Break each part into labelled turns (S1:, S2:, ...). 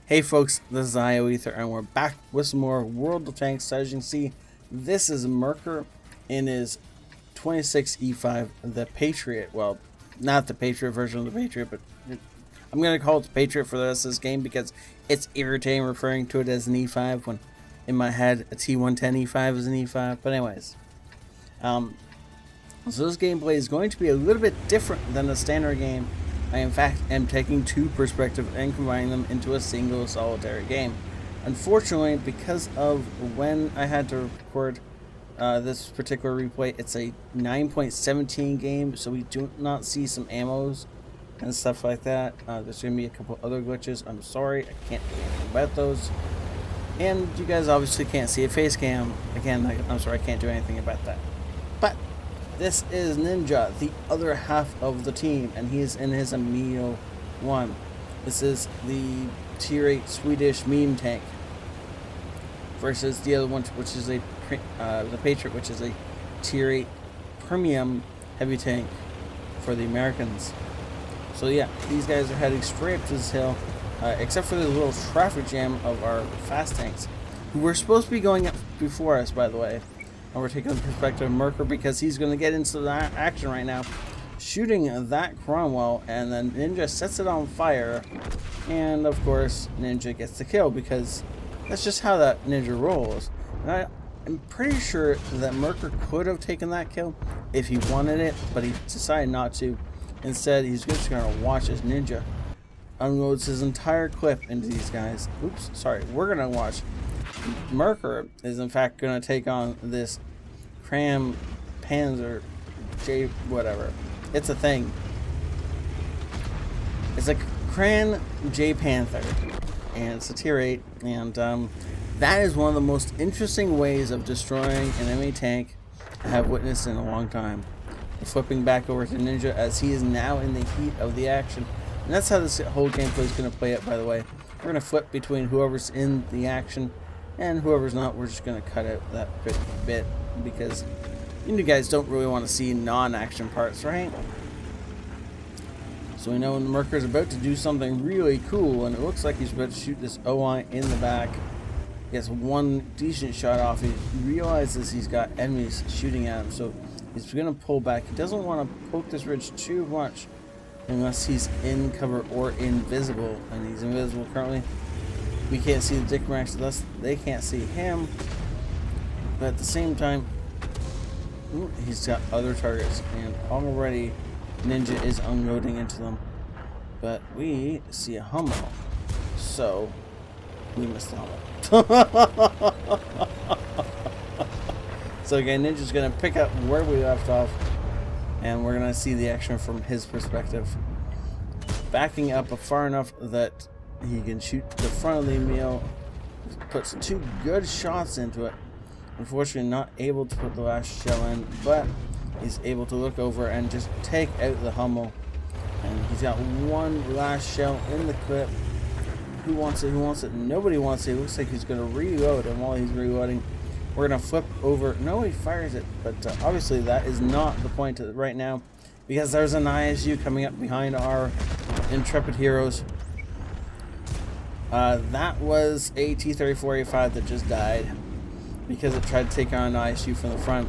S1: Hey folks, this is ioEther and we're back with some more World of Tanks. So as you can see, this is Merker in his 26E5, the Patriot. Well, not the Patriot version of the Patriot, but I'm going to call it the Patriot for the rest of this game because it's irritating referring to it as an E5 when in my head a T110 E5 is an E5. But anyways, so this gameplay is going to be a little bit different than the standard game. I in fact am taking two perspectives and combining them into a single solitary game. Unfortunately, because of when I had to record this particular replay, it's a 9.17 game, so we do not see some ammos and stuff like that. There's going to be a couple other glitches. I'm sorry, I can't do anything about those. And you guys obviously can't see a face cam. Again, I'm sorry, I can't do anything about that. But this is Ninja, the other half of the team, and he is in his Emil 1. This is the tier 8 Swedish meme tank versus the other one, which is the Patriot, which is a tier 8 premium heavy tank for the Americans. So yeah, these guys are heading straight up to this hill, except for the little traffic jam of our fast tanks, who were supposed to be going up before us, by the way. And we're taking the perspective of Merker because he's going to get into that action right now, shooting that Cromwell, and then Ninja sets it on fire, and of course Ninja gets the kill because that's just how that Ninja rolls. And I'm pretty sure that Merker could have taken that kill if he wanted it, but he decided not to. Instead, he's just going to watch as Ninja unloads his entire clip into these guys. Oops, sorry. We're going to watch Merker is in fact going to take on this Cram Panzer J whatever. It's a thing. It's a Cran J Panther, and it's a tier 8, and that is one of the most interesting ways of destroying an enemy tank I have witnessed in a long time. Flipping back over to Ninja as he is now in the heat of the action, and that's how this whole gameplay is going to play out, by the way. We're going to flip between whoever's in the action and whoever's not. We're just going to cut out that bit because you guys don't really want to see non-action parts, right? So we know Merker's about to do something really cool, and it looks like he's about to shoot this OI in the back. He gets one decent shot off. He realizes he's got enemies shooting at him, so he's going to pull back. He doesn't want to poke this ridge too much unless he's in cover or invisible, and he's invisible currently. We can't see the dick marks, thus they can't see him. But at the same time, he's got other targets, and already Ninja is unloading into them. But we see a Hummel, so we missed the Hummel. So again, Ninja's going to pick up where we left off, and we're going to see the action from his perspective. Backing up far enough that he can shoot the front of the Emil, puts two good shots into it. Unfortunately not able to put the last shell in, but he's able to look over and just take out the Hummel. And he's got one last shell in the clip. Who wants it? Who wants it? Nobody wants it. It looks like he's going to reload, and while he's reloading, we're going to flip over. No, he fires it, but obviously that is not the point right now because there's an ISU coming up behind our intrepid heroes. That was a T26E5 that just died because it tried to take on an ISU from the front.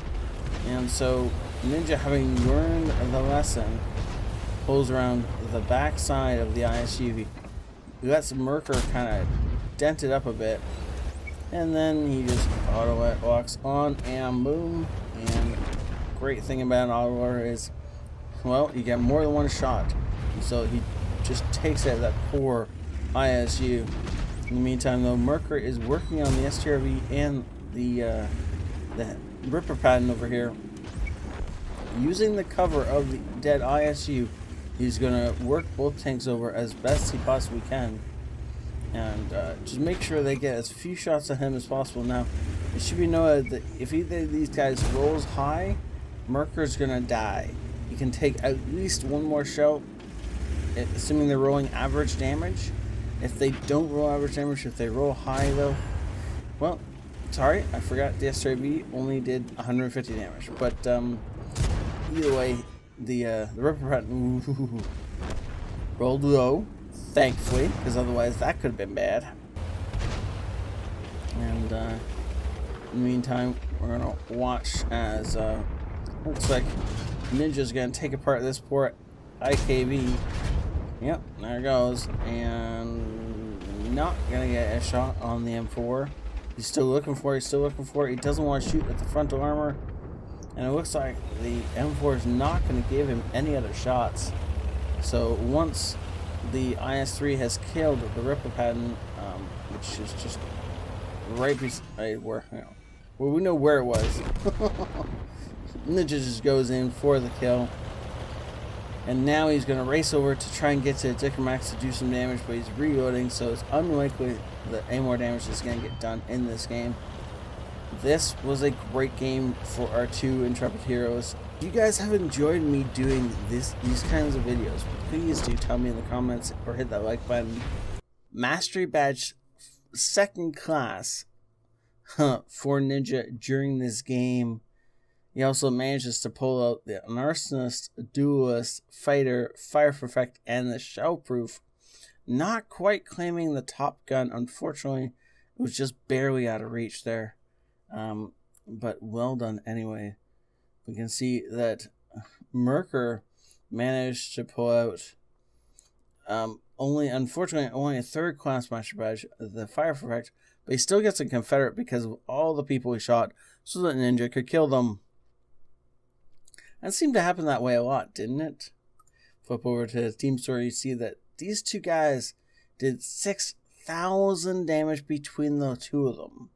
S1: And so Ninja, having learned the lesson, pulls around the back side of the ISU. He lets Merker kind of dent it up a bit, and then he just auto locks on and boom. And great thing about an auto loader is, well, you get more than one shot. So he just takes out that poor ISU. In the meantime, though, Merker is working on the STRV and the Ripper pattern over here. Using the cover of the dead ISU, he's going to work both tanks over as best he possibly can. And just make sure they get as few shots at him as possible. Now, it should be noted that if either of these guys rolls high, Merker's going to die. He can take at least one more shell, assuming they're rolling average damage. If they don't roll average damage, if they roll high though, well, sorry, I forgot the SRB only did 150 damage. But either way, the Ripper pattern rolled low, thankfully, because otherwise that could have been bad. And in the meantime, we're gonna watch as looks like Ninja's gonna take apart this poor IKV. Yep, there it goes, and not gonna get a shot on the M4. He's still looking for it. He's still looking for it. He doesn't want to shoot at the frontal armor, and it looks like the M4 is not going to give him any other shots. So once the IS-3 has killed the Ripple pattern, which is just right beside where, well, we know where it was. Ninja just goes in for the kill. And now he's going to race over to try and get to Dicker Max to do some damage, but he's reloading, so it's unlikely that any more damage is going to get done in this game. This was a great game for our two intrepid heroes. If you guys have enjoyed me doing these kinds of videos, please do tell me in the comments or hit that like button. Mastery Badge 2nd class for Ninja during this game. He also manages to pull out the Arsonist, Duelist, Fighter, Fire Perfect, and the Shellproof. Not quite claiming the Top Gun, unfortunately. It was just barely out of reach there. But well done anyway. We can see that Merker managed to pull out unfortunately only a 3rd class Master Badge, the Fire Perfect, but he still gets a Confederate because of all the people he shot so that Ninja could kill them. That seemed to happen that way a lot, didn't it? Flip over to the team story, you see that these two guys did 6,000 damage between the two of them.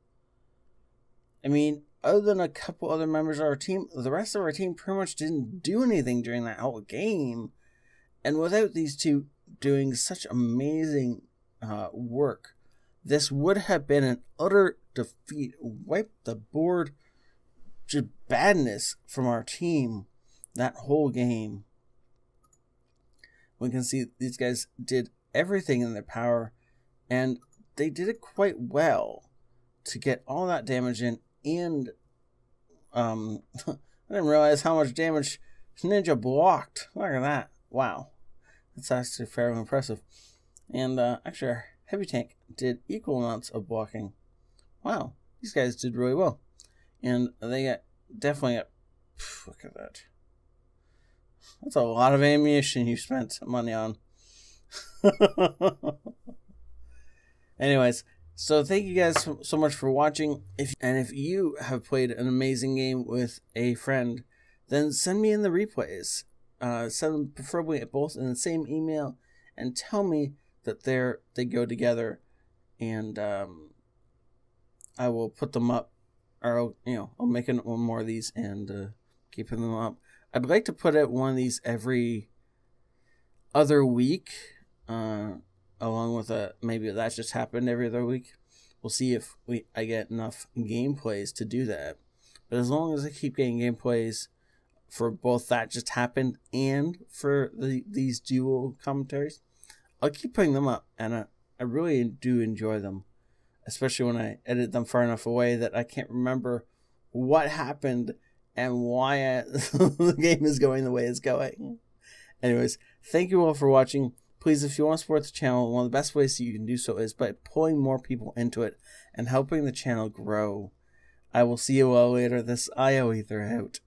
S1: I mean, other than a couple other members of our team, the rest of our team pretty much didn't do anything during that whole game. And without these two doing such amazing work, this would have been an utter defeat. Wipe the board, just badness from our team that whole game. We can see these guys did everything in their power, and they did it quite well to get all that damage in. And I didn't realize how much damage Ninja blocked. Look at that. Wow. That's actually fairly impressive. And actually our heavy tank did equal amounts of blocking. Wow. These guys did really well. And they definitely got, look at that. That's a lot of ammunition you spent money on. Anyways, so thank you guys so much for watching. If you have played an amazing game with a friend, then send me in the replays. Send them preferably both in the same email, and tell me that they go together, and I will put them up, or I'll make one more of these and keep them up. I'd like to put out one of these every other week, along with maybe that just happened every other week. We'll see if I get enough gameplays to do that. But as long as I keep getting gameplays for both that just happened and for these dual commentaries, I'll keep putting them up, and I really do enjoy them, especially when I edit them far enough away that I can't remember what happened and why the game is going the way it's going. Anyways, thank you all for watching. Please, if you want to support the channel, one of the best ways that you can do so is by pulling more people into it and helping the channel grow. I will see you all later. This ioEther out.